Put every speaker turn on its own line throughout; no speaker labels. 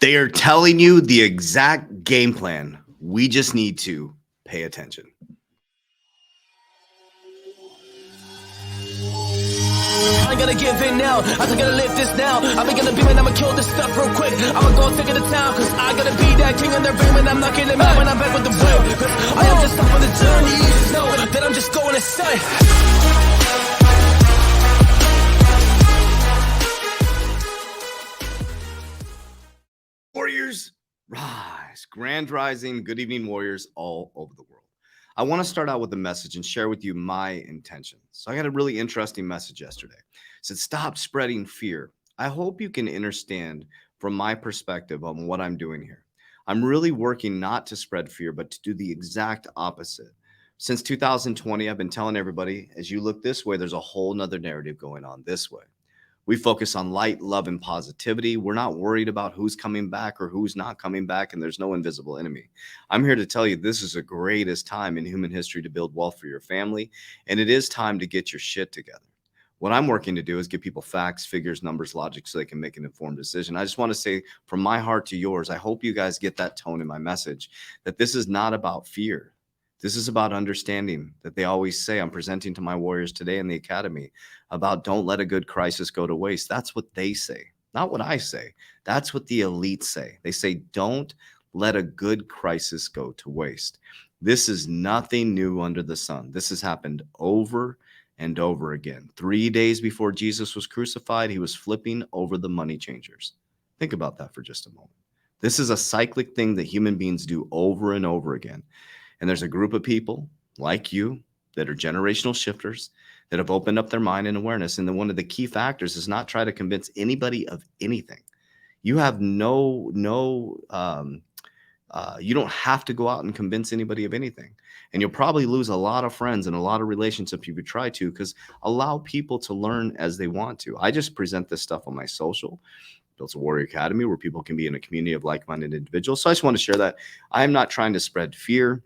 They are telling you the exact game plan. We just need to pay attention.
I ain't gonna give in now. I just gotta live this now. I'm gonna be when I'ma kill this stuff real quick. I'ma go take it to town, cause I gotta be that king in their ring when I'm knocking them out when I'm back with the will. Cause I am just up on the journey. You just know that I'm just going insane.
Warriors, rise. Grand rising. Good evening, warriors all over the world. I want to start out with a message and share with you my intention. So I got a really interesting message yesterday. It said, stop spreading fear. I hope you can understand from my perspective on what I'm doing here. I'm really working not to spread fear, but to do the exact opposite. Since 2020, I've been telling everybody, as you look this way, there's a whole nother narrative going on this way. We focus on light, love, and positivity. We're not worried about who's coming back or who's not coming back, and there's no invisible enemy. I'm here to tell you this is the greatest time in human history to build wealth for your family, and it is time to get your shit together. What I'm working to do is give people facts, figures, numbers, logic, so they can make an informed decision. I just want to say from my heart to yours, I hope you guys get that tone in my message, that this is not about fear. This is about understanding that they always say, I'm presenting to my warriors today in the academy about don't let a good crisis go to waste. That's what they say, not what I say. That's what the elites say. They say, don't let a good crisis go to waste. This is nothing new under the sun. This has happened over and over again. 3 days before Jesus was crucified, he was flipping over the money changers. Think about that for just a moment. This is a cyclic thing that human beings do over and over again. And there's a group of people like you that are generational shifters that have opened up their mind and awareness. And then one of the key factors is not try to convince anybody of anything. You have you don't have to go out and convince anybody of anything. And you'll probably lose a lot of friends and a lot of relationships if you try to, because allow people to learn as they want to. I just present this stuff on my social. Built a Warrior Academy where people can be in a community of like-minded individuals. So I just want to share that. I'm not trying to spread fear.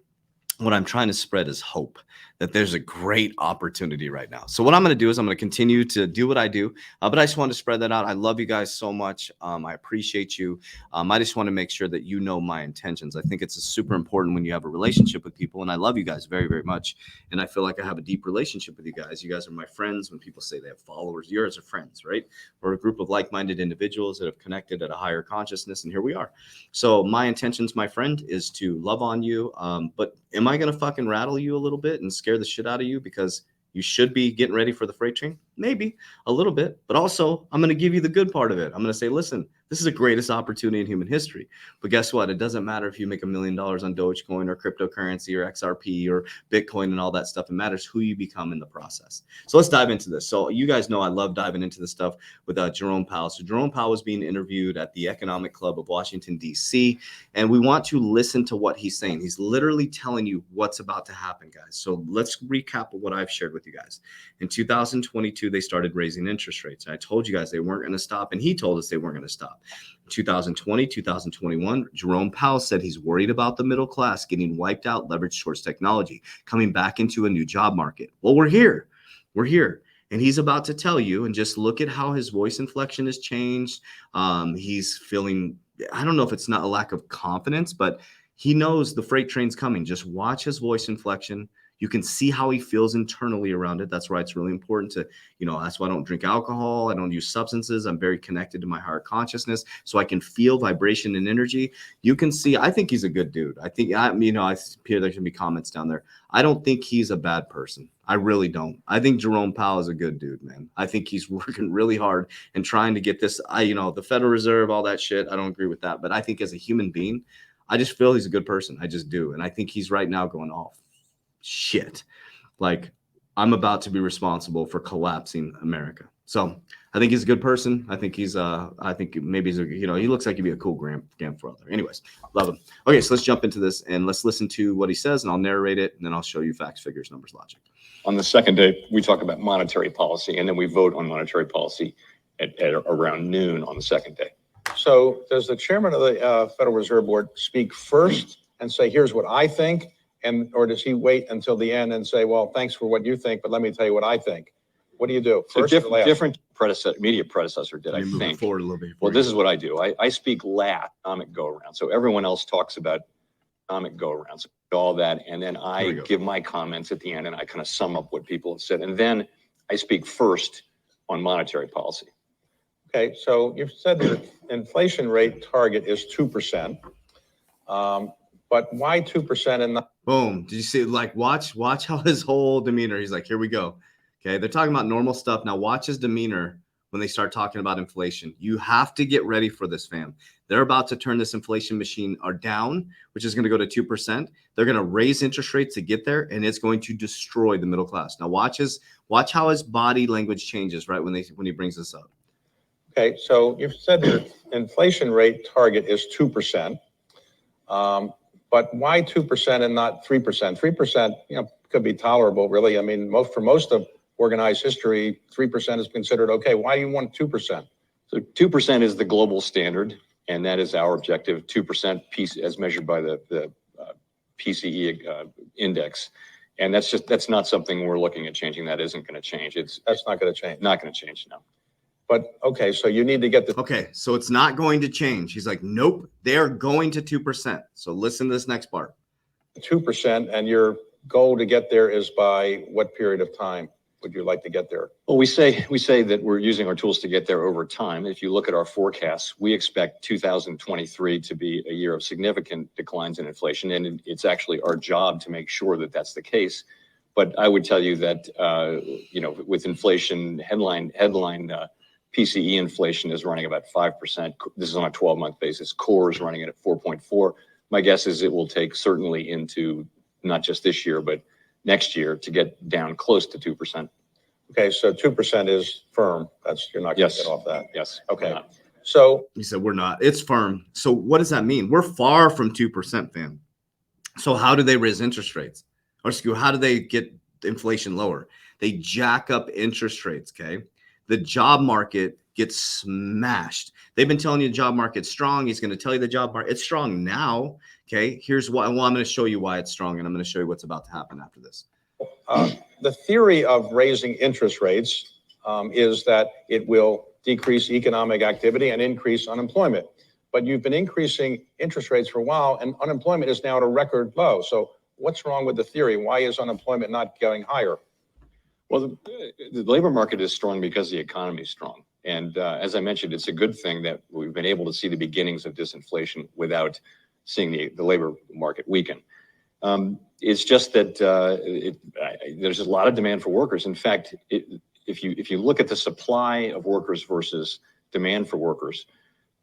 What I'm trying to spread is hope that there's a great opportunity right now. So what I'm going to do is I'm going to continue to do what I do, but I just want to spread that out. I love you guys so much. I appreciate you. I just want to make sure that you know my intentions. I think it's super important when you have a relationship with people, and I love you guys very, very much. And I feel like I have a deep relationship with you guys. You guys are my friends. When people say they have followers, yours are friends, right? We're a group of like-minded individuals that have connected at a higher consciousness, and here we are. So my intentions, my friend, is to love on you, but am I going to fucking rattle you a little bit and scare the shit out of you because you should be getting ready for the freight train? Maybe a little bit, but also I'm going to give you the good part of it. I'm going to say, listen, this is the greatest opportunity in human history. But guess what? It doesn't matter if you make $1 million on Dogecoin or cryptocurrency or XRP or Bitcoin and all that stuff. It matters who you become in the process. So let's dive into this. So you guys know I love diving into this stuff with Jerome Powell. So Jerome Powell was being interviewed at the Economic Club of Washington, D.C. And we want to listen to what he's saying. He's literally telling you what's about to happen, guys. So let's recap what I've shared with you guys. In 2022, they started raising interest rates. And I told you guys they weren't going to stop, and he told us they weren't going to stop. 2020, 2021, Jerome Powell said he's worried about the middle class getting wiped out, leveraged towards technology, coming back into a new job market. Well, we're here. We're here. And he's about to tell you, and just look at how his voice inflection has changed. He's feeling, I don't know if it's not a lack of confidence, but he knows the freight train's coming. Just watch his voice inflection. You can see how he feels internally around it. That's why it's really important to, that's why I don't drink alcohol. I don't use substances. I'm very connected to my higher consciousness so I can feel vibration and energy. You can see, I think he's a good dude. I think, I hear there can be comments down there. I don't think he's a bad person. I really don't. I think Jerome Powell is a good dude, man. I think he's working really hard and trying to get this, the Federal Reserve, all that shit. I don't agree with that. But I think as a human being, I just feel he's a good person. I just do. And I think he's right now going off. Shit, like I'm about to be responsible for collapsing America. So I think he's a good person. I think I think maybe he's he looks like he'd be a cool grandfather. Anyways, love him. Okay, so let's jump into this and let's listen to what he says, and I'll narrate it, and then I'll show you facts, figures, numbers, logic.
On the second day, we talk about monetary policy, and then we vote on monetary policy at around noon on the second day.
So does the chairman of the Federal Reserve Board speak first and say, here's what I think? Or does he wait until the end and say, well, thanks for what you think, but let me tell you what I think? What do you do?
So
First or last?
different immediate predecessor did,
Let
I
me move it
think.
forward a little bit.
Well, this is what I do. I speak last, economic go around. So everyone else talks about economic go around, so all that. And then I give my comments at the end and I kind of sum up what people have said. And then I speak first on monetary policy.
Okay, so you've said the inflation rate target is 2%. But why 2% and not?
Boom. Did you see, like, watch how his whole demeanor, he's like, here we go. Okay. They're talking about normal stuff. Now watch his demeanor when they start talking about inflation. You have to get ready for this, fam. They're about to turn this inflation machine down, which is going to go to 2%. They're going to raise interest rates to get there, and it's going to destroy the middle class. Now watch how his body language changes right when he brings this up.
Okay, so you've said the inflation rate target is 2%. But why 2% and not 3%? 3%, could be tolerable, really. I mean, for most of organized history, 3% is considered okay. Why do you want 2%?
So 2% is the global standard, and that is our objective. 2% as measured by the PCE index, and that's not something we're looking at changing. That isn't going to change.
That's not going to change.
Not going to change, no.
But okay, so you need to get the.
Okay, so it's not going to change. He's like, nope, they're going to 2%. So listen to this next part.
2%, and your goal to get there is by what period of time would you like to get there?
Well, we say that we're using our tools to get there over time. If you look at our forecasts, we expect 2023 to be a year of significant declines in inflation, and it's actually our job to make sure that that's the case. But I would tell you that with inflation headline PCE inflation is running about 5%. This is on a 12-month basis. Core is running at 4.4. My guess is it will take certainly into not just this year, but next year to get down close to 2%.
Okay, so 2% is firm. You're not going to get off that.
Yes.
Okay. So
he said we're not. It's firm. So what does that mean? We're far from 2%, fam. So how do they raise interest rates? Or excuse, how do they get inflation lower? They jack up interest rates. Okay. The job market gets smashed. They've been telling you the job market's strong. He's going to tell you the job market it's strong now. Okay. Here's why. Well, I'm going to show you why it's strong, and I'm going to show you what's about to happen after this.
The theory of raising interest rates is that it will decrease economic activity and increase unemployment. But you've been increasing interest rates for a while, and unemployment is now at a record low. So what's wrong with the theory? Why is unemployment not going higher?
Well, the labor market is strong because the economy is strong. And as I mentioned, it's a good thing that we've been able to see the beginnings of disinflation without seeing the labor market weaken. It's just that there's a lot of demand for workers. In fact, if you look at the supply of workers versus demand for workers,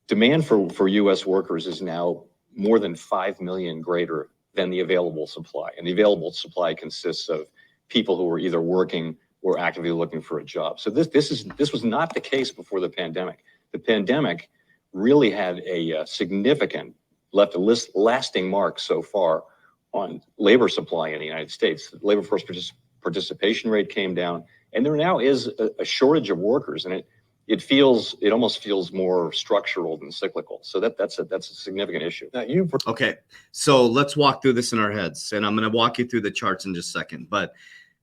demand for U.S. workers is now more than 5 million greater than the available supply. And the available supply consists of people who are either working or actively looking for a job. So this was not the case before the pandemic. The pandemic really had a left a lasting mark so far on labor supply in the United States. The labor force participation rate came down, and there now is a shortage of workers, and it almost feels more structural than cyclical. So that's a significant issue.
Now
okay, so let's walk through this in our heads, and I'm going to walk you through the charts in just a second. But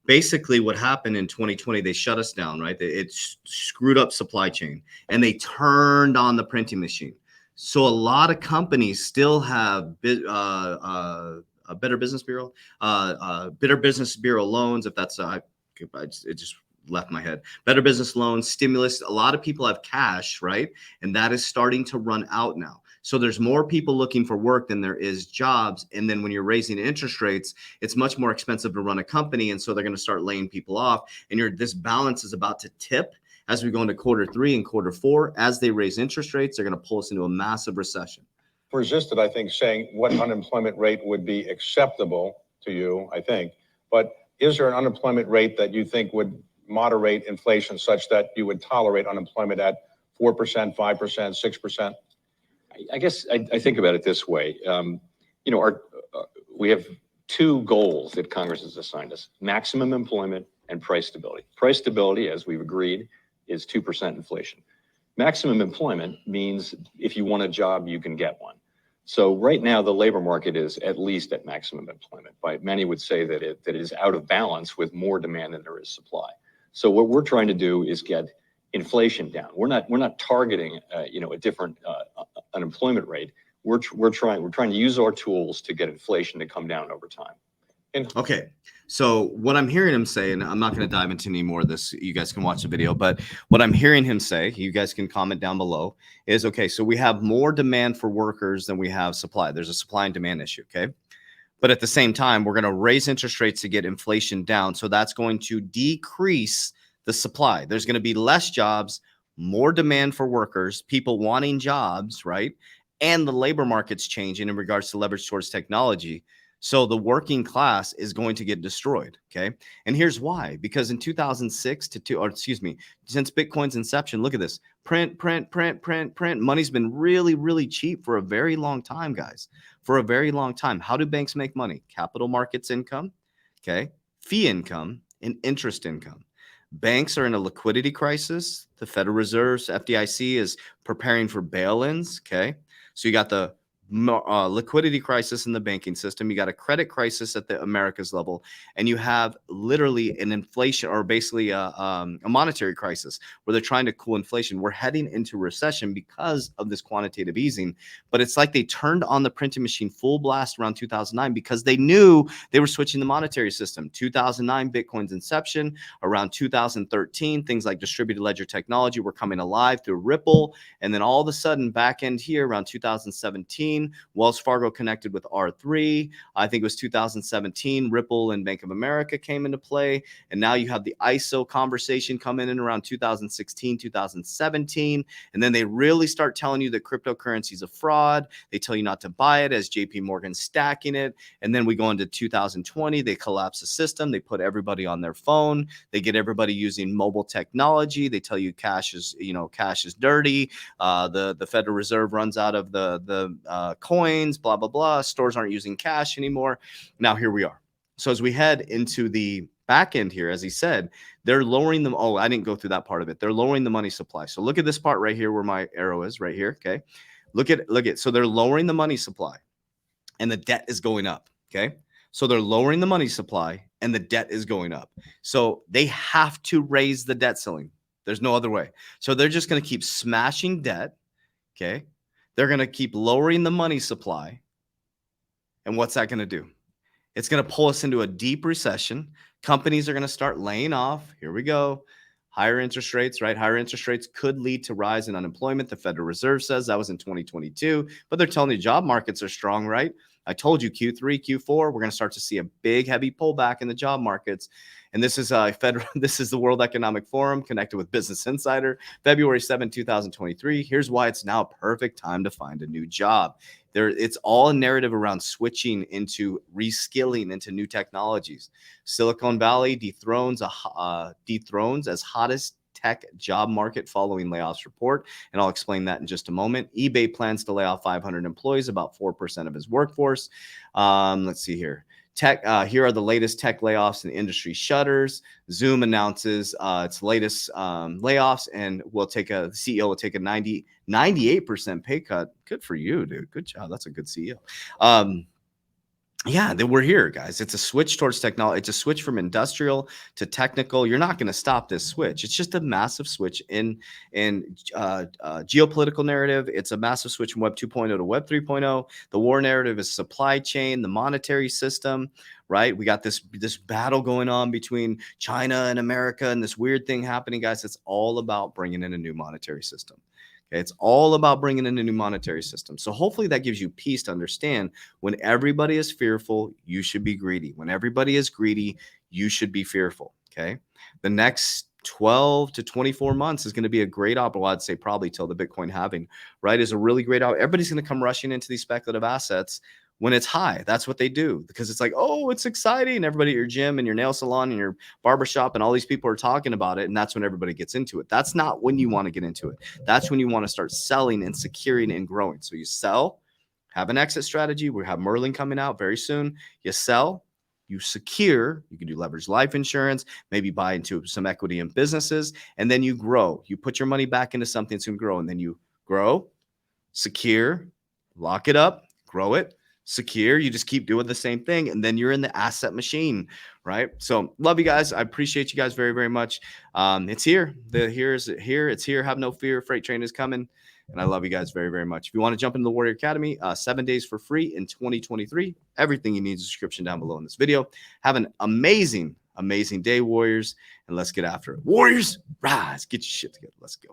basically what happened in 2020, they shut us down, right? It screwed up supply chain, and they turned on the printing machine. So a lot of companies still have a Better Business Bureau, Better Business Bureau loans. If that's it just left my head. Better Business loans, stimulus. A lot of people have cash, right? And that is starting to run out now. So there's more people looking for work than there is jobs. And then when you're raising interest rates, it's much more expensive to run a company. And so they're going to start laying people off. And this balance is about to tip as we go into Q3 and Q4. As they raise interest rates, they're going to pull us into a massive recession.
Resisted, I think, saying what unemployment rate would be acceptable to you, I think. But is there an unemployment rate that you think would moderate inflation such that you would tolerate unemployment at 4%, 5%, 6%?
I guess I think about it this way. We have two goals that Congress has assigned us: maximum employment and price stability. Price stability, as we've agreed, is 2% inflation. Maximum employment means if you want a job, you can get one. So right now, the labor market is at least at maximum employment. Many would say that it is out of balance with more demand than there is supply. So what we're trying to do is get inflation down. We're not targeting a different unemployment rate. We're trying to use our tools to get inflation to come down over time.
Okay. So what I'm hearing him say, and I'm not going to dive into any more of this, you guys can watch the video, but what I'm hearing him say, you guys can comment down below, is okay, so we have more demand for workers than we have supply. There's a supply and demand issue, okay? But at the same time, we're going to raise interest rates to get inflation down. So that's going to decrease the supply. There's going to be less jobs, more demand for workers, people wanting jobs, right? And the labor market's changing in regards to leverage towards technology. So the working class is going to get destroyed. Okay. And here's why, because in 2006 since Bitcoin's inception, look at this: print. Money's been really, really cheap for a very long time, guys, for a very long time. How do banks make money? Capital markets income, okay, fee income, and interest income. Banks are in a liquidity crisis. The Federal Reserve's FDIC is preparing for bail-ins. Okay. So you got the liquidity crisis in the banking system. You got a credit crisis at the Americas level, and you have literally an inflation, or basically a monetary crisis where they're trying to cool inflation. We're heading into recession because of this quantitative easing, but it's like they turned on the printing machine full blast around 2009 because they knew they were switching the monetary system. 2009, Bitcoin's inception. Around 2013, things like distributed ledger technology were coming alive through Ripple, and then all of a sudden, back end here around 2017, Wells Fargo connected with R3. I think it was 2017. Ripple and Bank of America came into play. And now you have the ISO conversation coming in around 2016, 2017. And then they really start telling you that cryptocurrency is a fraud. They tell you not to buy it as JP Morgan stacking it. And then we go into 2020. They collapse the system. They put everybody on their phone. They get everybody using mobile technology. They tell you cash is dirty. The Federal Reserve runs out of the coins, blah, blah, blah. Stores aren't using cash anymore. Now here we are. So as we head into the back end here, as he said, they're lowering them. Oh, I didn't go through that part of it. They're lowering the money supply. So look at this part right here where my arrow is right here. Okay. Look at. So they're lowering the money supply and the debt is going up. Okay. So they're lowering the money supply and the debt is going up. So they have to raise the debt ceiling. There's no other way. So they're just going to keep smashing debt. Okay. They're going to keep lowering the money supply. And what's that going to do? It's going to pull us into a deep recession. Companies are going to start laying off. Here we go. Higher interest rates, right? Higher interest rates could lead to rise in unemployment. The Federal Reserve says that was in 2022, but they're telling you job markets are strong, right? I told you Q3, Q4, we're going to start to see a big, heavy pullback in the job markets. And this is this is the World Economic Forum connected with Business Insider, February 7, 2023. Here's why it's now a perfect time to find a new job. It's all a narrative around switching into reskilling into new technologies. Silicon Valley dethrones as hottest tech job market following layoffs report. And I'll explain that in just a moment. eBay plans to lay off 500 employees, about 4% of his workforce. Let's see here. Here are the latest tech layoffs and industry shutters. Zoom announces its latest layoffs, and the CEO will take a 98% pay cut. Good for you, dude. Good job. That's a good CEO. Yeah, we're here, guys. It's a switch towards technology. It's a switch from industrial to technical. You're not going to stop this switch. It's just a massive switch in geopolitical narrative. It's a massive switch from Web 2.0 to Web 3.0. The war narrative is supply chain, the monetary system, right? We got this battle going on between China and America, and this weird thing happening, guys. It's all about bringing in a new monetary system. Okay, it's all about bringing in a new monetary system. So hopefully that gives you peace to understand when everybody is fearful, you should be greedy. When everybody is greedy, you should be fearful. Okay, the next 12 to 24 months is going to be a great well, I'd say probably till the Bitcoin halving, right? Is a really great everybody's going to come rushing into these speculative assets when it's high. That's what they do, because it's like, oh, it's exciting. Everybody at your gym and your nail salon and your barbershop and all these people are talking about it. And that's when everybody gets into it. That's not when you want to get into it. That's when you want to start selling and securing and growing. So you sell, have an exit strategy. We have Merlin coming out very soon. You sell, you secure, you can do leverage life insurance, maybe buy into some equity in businesses, and then you grow. You put your money back into something that's going to grow, and then you grow, secure, lock it up, grow it, secure. You just keep doing the same thing, and then you're in the asset machine, right? So love you guys. I appreciate you guys very, very much. It's here. It's here. Have no fear. Freight train is coming. And I love you guys very, very much. If you want to jump into the Warrior Academy, 7 days for free in 2023. Everything you need is a description down below in this video. Have an amazing, amazing day, Warriors. And let's get after it. Warriors, rise. Get your shit together. Let's go.